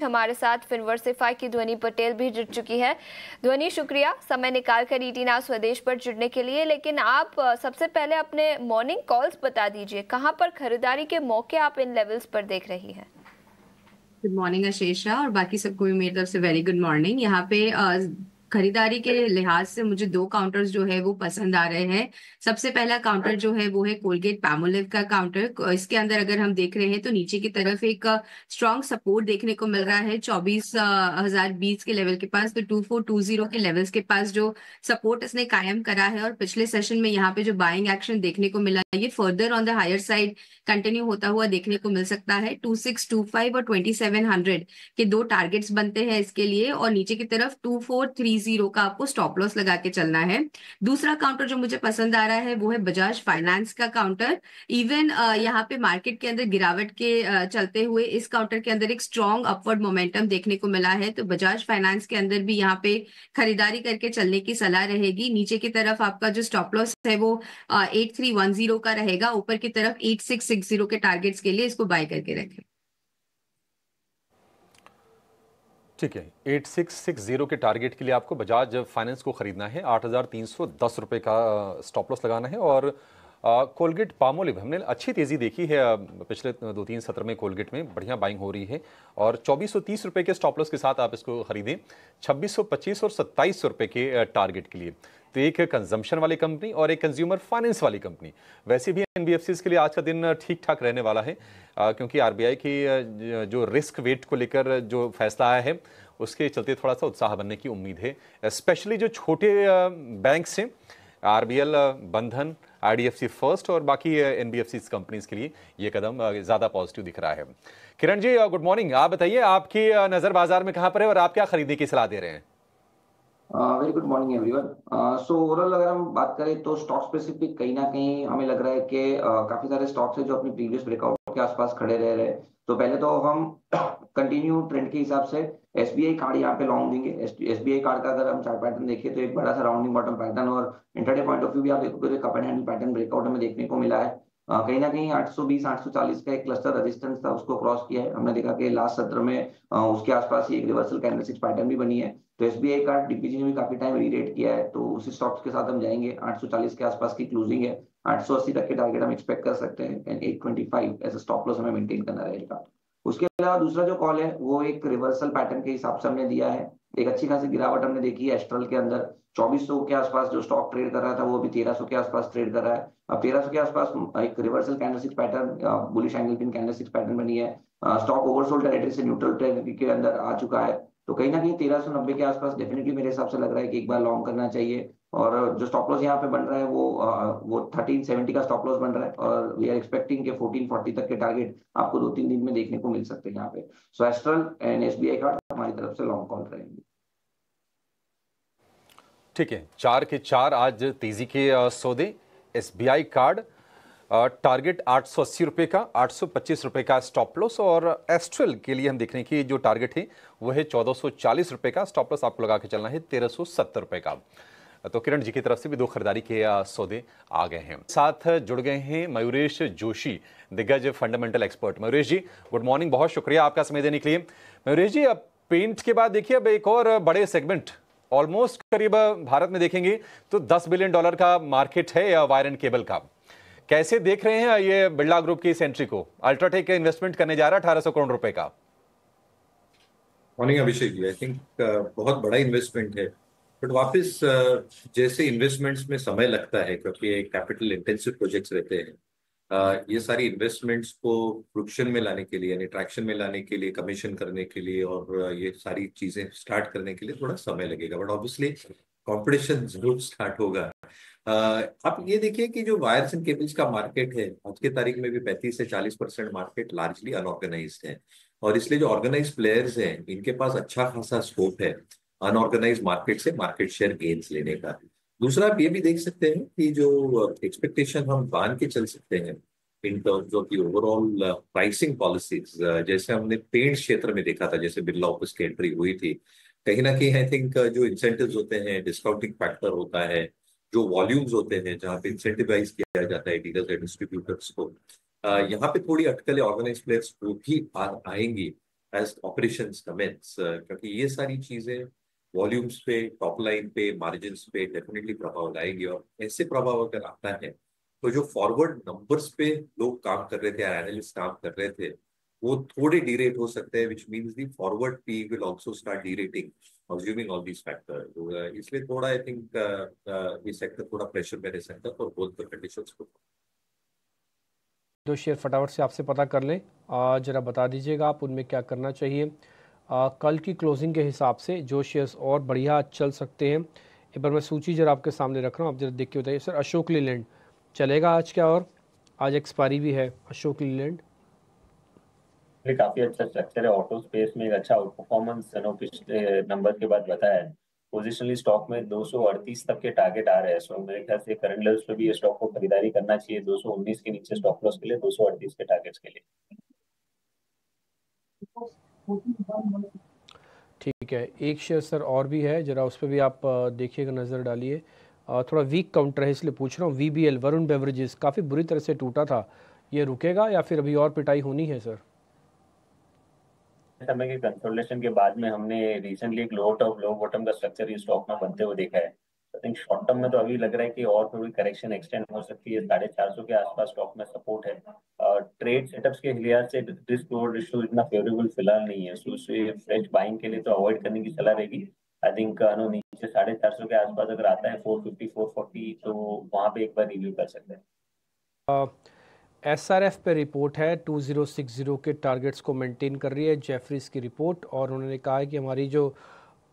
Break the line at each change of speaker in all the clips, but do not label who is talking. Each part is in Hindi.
हमारे साथ फिनवर्सिफाई की ध्वनि पटेल भी जुड़ चुकी है। ध्वनि, शुक्रिया समय निकालकर ईटी नाउ स्वदेश पर जुड़ने के लिए। लेकिन आप सबसे पहले अपने मॉर्निंग कॉल्स बता दीजिए, कहां पर खरीदारी के मौके आप इन लेवल्स पर देख रही हैं?
गुड मॉर्निंग आशीषा, और बाकी सबको भी मेरी तरफ से वेरी गुड मॉर्निंग। यहाँ पे खरीदारी के लिहाज से मुझे दो काउंटर्स जो है वो पसंद आ रहे हैं। सबसे पहला काउंटर जो है वो है कोलगेट पैमोलिव का काउंटर। इसके अंदर अगर हम देख रहे हैं तो नीचे की तरफ एक स्ट्रॉन्ग सपोर्ट देखने को मिल रहा है 24,020 के लेवल के पास। तो 2420 के लेवल्स के पास जो सपोर्ट इसने कायम करा है, और पिछले सेशन में यहाँ पे जो बाइंग एक्शन देखने को मिला, ये further on the higher side continue होता हुआ देखने को मिल सकता है। 2625 और 2700 के दो टारगेट्स बनते हैं इसके लिए, और नीचे की तरफ 2430 का आपको स्टॉप लॉस लगा के चलना है। दूसरा काउंटर जो मुझे पसंद आ रहा है वो है बजाज फाइनेंस का काउंटर। इवन यहाँ पे मार्केट के अंदर गिरावट के चलते हुए इस काउंटर के अंदर एक स्ट्रॉन्ग अपवर्ड मोमेंटम देखने को मिला है। तो बजाज फाइनेंस के अंदर भी यहाँ पे खरीदारी करके चलने की सलाह रहेगी। नीचे की तरफ आपका जो स्टॉप लॉस है वो 8310 का रहेगा। ऊपर की तरफ 8660 के टारगेट्स के लिए इसको बाय करके रखें।
ठीक है, 8660 के टारगेट के लिए आपको बजाज फाइनेंस को खरीदना है। 8310 रुपये का स्टॉप लॉस लगाना है। और कोलगेट पामोलिव हमने अच्छी तेज़ी देखी है पिछले 2-3 सत्र में। कोलगेट में बढ़िया बाइंग हो रही है और 2430 रुपये के स्टॉप लॉस के साथ आप इसको खरीदें 2625 और 2700 रुपये के टारगेट के लिए। तो एक कंजम्पशन वाली कंपनी और एक कंज्यूमर फाइनेंस वाली कंपनी। वैसे भी एनबीएफसीज के लिए आज का दिन ठीक ठाक रहने वाला है, क्योंकि आरबीआई की जो रिस्क वेट को लेकर जो फैसला आया है उसके चलते थोड़ा सा उत्साह बनने की उम्मीद है। स्पेशली जो छोटे बैंक्स हैं, आरबीएल, बंधन, आईडीएफसी फर्स्ट और बाकी एनबीएफसी कंपनीज के लिए ये कदम ज़्यादा पॉजिटिव दिख रहा है। Kiran ji, good morning. आप बताइए, आपकी नज़र बाजार में कहाँ पर है और आप क्या खरीदने की सलाह दे रहे हैं?
Very good morning everyone. So overall अगर हम बात करें तो स्टॉक स्पेसिफिक कहीं ना कहीं हमें लग रहा है कि काफी सारे स्टॉक्स है जो अपनी प्रीवियस ब्रेकआउट के आसपास खड़े रह रहे हैं। तो पहले तो हम कंटिन्यू ट्रेंड के हिसाब से एसबीआई कार्ड यहाँ पे लॉन्ग देंगे। एसबीआई कार्ड का अगर हम चार्ट पैटर्न देखें तो एक बड़ा सा राउंडिंग बॉटम पैटर्न, और इंटरडे पॉइंट ऑफ व्यू भी आप देखोगे तो cup and handle pattern breakout हमें देखने को मिला है। कहीं ना कहीं 820 840 का एक क्लस्टर रेजिस्टेंस था, उसको क्रॉस किया है। हमने देखा कि लास्ट सत्र में उसके आसपास ही एक रिवर्सल कैंडलस्टिक पैटर्न भी बनी है। तो एसबीआई का डीपीजी ने भी काफी टाइम रीरेट किया है, तो उसी स्टॉक्स के साथ हम जाएंगे। 840 के आसपास की क्लोजिंग है, 880 तक के टारगेट हम एक्सपेक्ट कर सकते हैं, and 825 as a stop loss हमें मेंटेन करना रहेगा। उसके अलावा दूसरा जो कॉल है वो एक रिवर्सल पैटर्न के हिसाब से हमने दिया है। एक अच्छी खासी गिरावट हमने देखी है एस्ट्रल के अंदर। 2400 के आसपास जो स्टॉक ट्रेड कर रहा था वो अभी 1300 के आसपास ट्रेड कर रहा है। अब 1300 के आसपास एक reversal candlestick pattern, bullish angle pin candlestick pattern बनी है। स्टॉक ओवरसोल्ड टेरिटरी से न्यूट्रल टेरिटरी के अंदर आ चुका है। तो कहीं ना कहीं 1390 के आसपास डेफिनेटली मेरे हिसाब से लग रहा है कि एक बार लॉन्ग करना चाहिए। और जो स्टॉप लॉस यहाँ पे बन रहा है वो 1370 का स्टॉप लॉस बन रहा है, और वी आर एक्सपेक्टिंग के 1440 तक के टारगेट आपको 2-3 दिन में देखने को मिल सकते हैं यहाँ पे। सो एस्ट्रल एंड एसबीआई कार्ड हमारी तरफ से लॉन्ग कॉल रहेंगे।
ठीक है, 4 के 4 आज तेजी के सौदे। एसबीआई कार्ड टारगेट 880 रुपये का, 825 रुपये का स्टॉप लॉस। और एस्ट्रल के लिए हम देखने की जो टारगेट है वो है 1440 रुपये का। स्टॉप लॉस आपको लगा के चलना है 1370 रुपये का। तो किरण जी की तरफ से भी 2 खरीदारी के सौदे आ गए हैं। साथ जुड़ गए हैं मयूरेश जोशी, दिग्गज फंडामेंटल एक्सपर्ट। मयूरेश जी, गुड मॉर्निंग, बहुत शुक्रिया आपका समय देने के लिए। मयूरेश जी, अब पेंट के बाद देखिए अब एक और बड़े सेगमेंट, ऑलमोस्ट करीब भारत में देखेंगे तो $10 बिलियन का मार्केट है वायर एंड केबल का। कैसे देख रहे हैं ये बिरला ग्रुप की इस एंट्री को? अल्ट्राटेक इन्वेस्टमेंट करने जा रहा है 1800 करोड़ रुपए का।
Morning Abhishek ji, I think बहुत बड़ा इन्वेस्टमेंट है, बट वापस जैसे इन्वेस्टमेंट्स में समय लगता है क्योंकि ये कैपिटल इंटेंसिव प्रोजेक्ट्स रहते हैं, ये सारी इन्वेस्टमेंट्स को फ्रुक्शन में लाने के लिए यानी ट्रैक्शन में लाने के लिए, कमीशन करने के लिए और ये सारी चीजें स्टार्ट करने के लिए थोड़ा समय लगेगा, बट ऑब्वियसली कंपटीशन जरूर स्टार्ट होगा। आप ये देखिए कि जो वायर्स एंड केबल्स का मार्केट है आज के तारीख में भी 35 से 40% मार्केट लार्जली अनऑर्गेनाइज्ड है, और इसलिए जो ऑर्गेनाइज प्लेयर्स हैं इनके पास अच्छा खासा स्कोप है अनऑर्गेनाइज मार्केट से मार्केट शेयर गेन्स लेने का। दूसरा आप ये भी देख सकते हैं कि जो एक्सपेक्टेशन हम बांध के चल सकते हैं in terms of the overall pricing policies, जैसे हमने पेंट क्षेत्र में देखा था, जैसे बिरला ऑफिस की एंट्री हुई थी, कहीं ना कहीं आई थिंक जो इंसेंटिव्स होते हैं, डिस्काउंटिंग फैक्टर होता है, जो वॉल्यूम्स होते हैं जहाँ पे इंसेंटिवाइज किया जाता है डीलर्स एंड डिस्ट्रीब्यूटर्स को, यहाँ पे थोड़ी अटकलें ऑर्गेनाइज प्लेयर्स को भी आएंगी। एज ऑपरेशंस कमेंस, क्योंकि ये सारी चीजें वॉल्यूम्स पे, टॉप लाइन पे, मार्जिन्स पे डेफिनेटली प्रभाव लाएगी। और ऐसे प्रभाव अगर आता है तो जो फॉरवर्ड नंबर्स पे लोग काम कर रहे थे, एनालिस्ट काम कर रहे थे, वो थोड़े डीरेट हो सकते हैं, which means the forward P will also start derating assuming all these factors। तो इसलिए थोड़ा आई थिंक ये सेक्टर थोड़ा प्रेशर में रह सकता है फॉर बोथ द कंडीशंस को।
दो शेयर फटाफट से आपसे पता कर लें, जरा बता दीजिएगा आप उनमें क्या करना चाहिए। कल की क्लोजिंग के हिसाब से जो शेयर्स और बढ़िया चल सकते हैं, एक बार मैं सूची जरा आपके सामने रख रहा हूँ, आप जरा देख के बताइए। सर अशोक लीलैंड चलेगा आज क्या, और आज एक्सपायरी भी है अशोक लीलैंड।
काफी अच्छा स्ट्रक्चर है, ऑटो स्पेस में एक अच्छा आउट परफॉर्मेंस पिछले नंबर के बाद बताया है। पोजिशनली स्टॉक में 238 तक के टारगेट आ रहे हैं, सो मेरे ख्याल से करंट लेवल्स पे भी ये स्टॉक को खरीदारी करना चाहिए 219 के नीचे स्टॉप लॉस के लिए, 238 के टारगेट्स के लिए।
ठीक है, एक शेयर सर और भी है, जरा उस पर भी आप देखिएगा, नज़र डालिए। थोड़ा वीक काउंटर है इसलिए पूछ रहा हूँ। VBL वरुण बेवरेजेस काफ़ी बुरी तरह से टूटा था, ये रुकेगा या फिर अभी और पिटाई होनी है सर?
समय के कंसोलिडेशन के बाद में हमने रिसेंटली एक लो टॉप लो बॉटम का स्ट्रक्चर इस स्टॉक में बनते हुए देखा है। आई थिंक शॉर्ट टर्म में तो अभी लग रहा है कि और थोड़ी करेक्शन एक्सटेंड हो सकती है, 450 के आसपास स्टॉक में सपोर्ट है। ट्रेड सेटअप्स के लिहाज से रिस्क रिवॉर्ड रेशियो इतना फेवरेबल फिलहाल नहीं है, सो इसे फ्रेश बाइंग के लिए तो अवॉइड करने की सलाह रहेगी। आई थिंक नीचे 450 के आसपास अगर आता है 450 440 तो वहां पे एक बार रिव्यू कर सकते हैं।
SRF पे रिपोर्ट है 2060 के टारगेट्स को मेंटेन कर रही है, जेफरीज की रिपोर्ट, और उन्होंने कहा है कि हमारी जो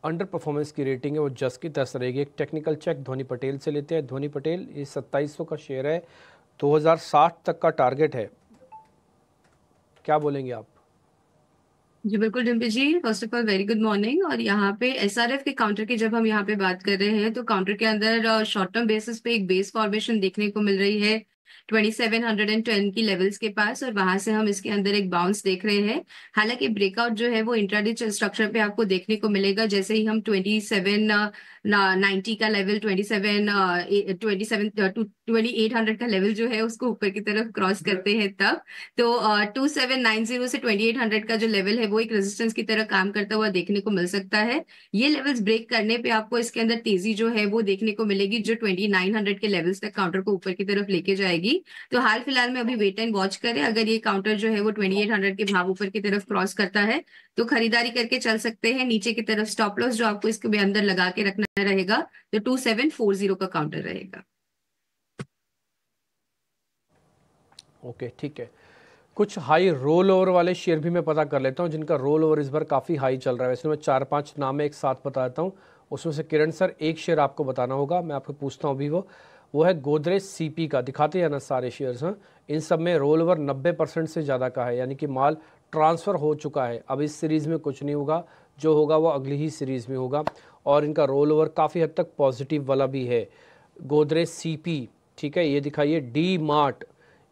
अंडर परफॉर्मेंस की रेटिंग है वो जस्ट की तरह रहेगी। एक टेक्निकल चेक धोनी पटेल से लेते हैं। धोनी पटेल, ये 2700 का शेयर है, 2060 तक का टारगेट है, क्या बोलेंगे आप?
जी बिल्कुल Dimpy ji, first of all very good morning. और यहाँ पे SRF के काउंटर की जब हम यहाँ पे बात कर रहे हैं तो काउंटर के अंदर शॉर्ट टर्म बेसिस पे एक बेस फॉर्मेशन देखने को मिल रही है 2710 की लेवल्स के पास, और वहां से हम इसके अंदर एक बाउंस देख रहे हैं। हालांकि ब्रेकआउट जो है वो इंट्राडे स्ट्रक्चर पे आपको देखने को मिलेगा, जैसे ही हम 2790 का लेवल 2800 का लेवल जो है उसको ऊपर की तरफ क्रॉस करते हैं तब तो 2790 से 2800 का जो लेवल है वो एक रेजिस्टेंस की तरह काम करता हुआ देखने को मिल सकता है। ये लेवल्स ब्रेक करने पे आपको इसके अंदर तेजी जो है वो देखने को मिलेगी, जो 2900 के लेवल्स तक काउंटर को ऊपर की तरफ लेके जाएगी। तो हाल फिलहाल में अभी वेट एंड वॉच करें, अगर ये काउंटर जो है वो 2800 के भाव ऊपर की तरफ क्रॉस करता है तो खरीदारी करके चल सकते हैं। नीचे की तरफ स्टॉप लॉस जो आपको इसके अंदर लगा के रखना रहेगा तो 2740 का काउंटर रहेगा।
ओके ठीक है, कुछ हाई रोल ओवर वाले शेयर भी मैं पता कर लेता हूं जिनका रोल ओवर इस बार काफ़ी हाई चल रहा है। वैसे मैं 4-5 नाम एक साथ बता देता हूं, उसमें से किरण सर एक शेयर आपको बताना होगा, मैं आपको पूछता हूं अभी वो है गोदरेज CP का। दिखाते हैं ना सारे शेयर्स, हैं इन सब में रोल ओवर 90% से ज़्यादा का है, यानी कि माल ट्रांसफ़र हो चुका है। अब इस सीरीज़ में कुछ नहीं होगा, जो होगा वो अगली ही सीरीज़ में होगा, और इनका रोल ओवर काफ़ी हद तक पॉजिटिव वाला भी है। गोदरेज CP, ठीक है, ये दिखाइए। डी मार्ट,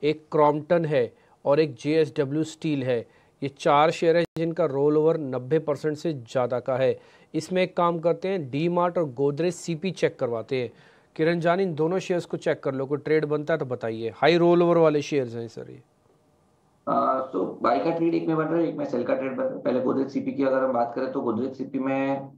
एक क्रॉम्पटन है और एक JSW स्टील है। ये 4 शेयर हैं जिनका रोल ओवर 90% से ज़्यादा का है। इसमें एक काम करते हैं, डी मार्ट और गोदरेज CP चेक करवाते हैं। किरण जान, इन दोनों शेयर्स को चेक कर लो, कोई ट्रेड बनता है तो बताइए। हाई रोल ओवर वाले शेयर्स हैं सर ये।
तो बाई का ट्रेड एक में बन रहा है, एक में सेल का ट्रेड बन रहा है। पहले गोदरेज CP की अगर हम बात करें तो गोदरेज CP में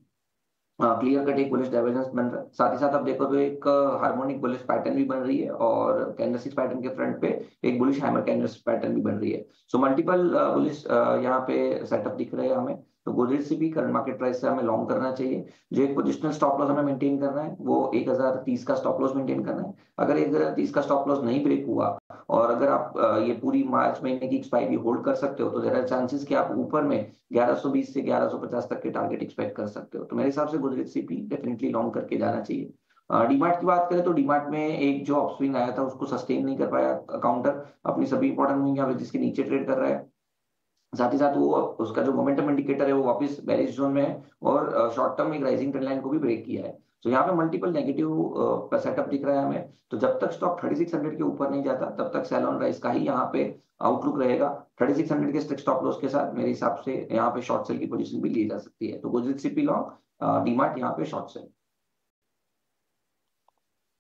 क्लियर कट एक बुलिश डाइवर्जेंस बन रहा है। साथ ही साथ आप देखो तो एक हार्मोनिक बुलिश पैटर्न भी बन रही है, और कैंडलस्टिक पैटर्न के फ्रंट पे एक बुलिश हैमर कैंडलस्टिक पैटर्न भी बन रही है। सो मल्टीपल बुलिश यहाँ पे सेटअप दिख रहे हैं हमें। तो Godrej CP current market price से हमें लॉन्ग करना चाहिए। जो एक पोजिशनल स्टॉप लॉस हमें मेंटेन करना है वो 1030 का स्टॉप लॉस मेंटेन करना है। अगर 1030 का स्टॉप लॉस नहीं ब्रेक हुआ और अगर आप ये पूरी मार्च महीने की एक्सपायरी होल्ड कर सकते हो तो देयर आर चांसेस कि आप ऊपर में 1120 से 1150 तक के टारगेट एक्सपेक्ट कर सकते हो। तो मेरे हिसाब से गोदरेज CP डेफिनेटली लॉन्ग करके जाना चाहिए। डीमार्ट की बात करें तो डीमार्ट में एक जो अपस्विंग आया था उसको सस्टेन नहीं कर पाया काउंटर अपनी सभी इंपॉर्टेंट मूविंग एवरेजेस के नीचे ट्रेड कर रहा है। साथ ही साथ वो उसका जो मोमेंटम इंडिकेटर है वो वापस बेरिश जोन में है, और शॉर्ट टर्म एक राइजिंग ट्रेंड लाइन को भी ब्रेक किया है। तो यहाँ पे मल्टीपल नेगेटिव सेटअप दिख रहा है हमें। तो जब तक स्टॉक 3600 के ऊपर नहीं जाता तब तक सेल ऑन राइज का ही यहाँ पे आउटलुक रहेगा। 3600 के स्ट्रिक्ट स्टॉप लॉस के साथ मेरे हिसाब से यहाँ पे शॉर्ट सेल की पोजीशन भी ली जा सकती है। तो गोदरेज CP लॉन्ग, डीमार्ट यहाँ पे शॉर्ट सेल।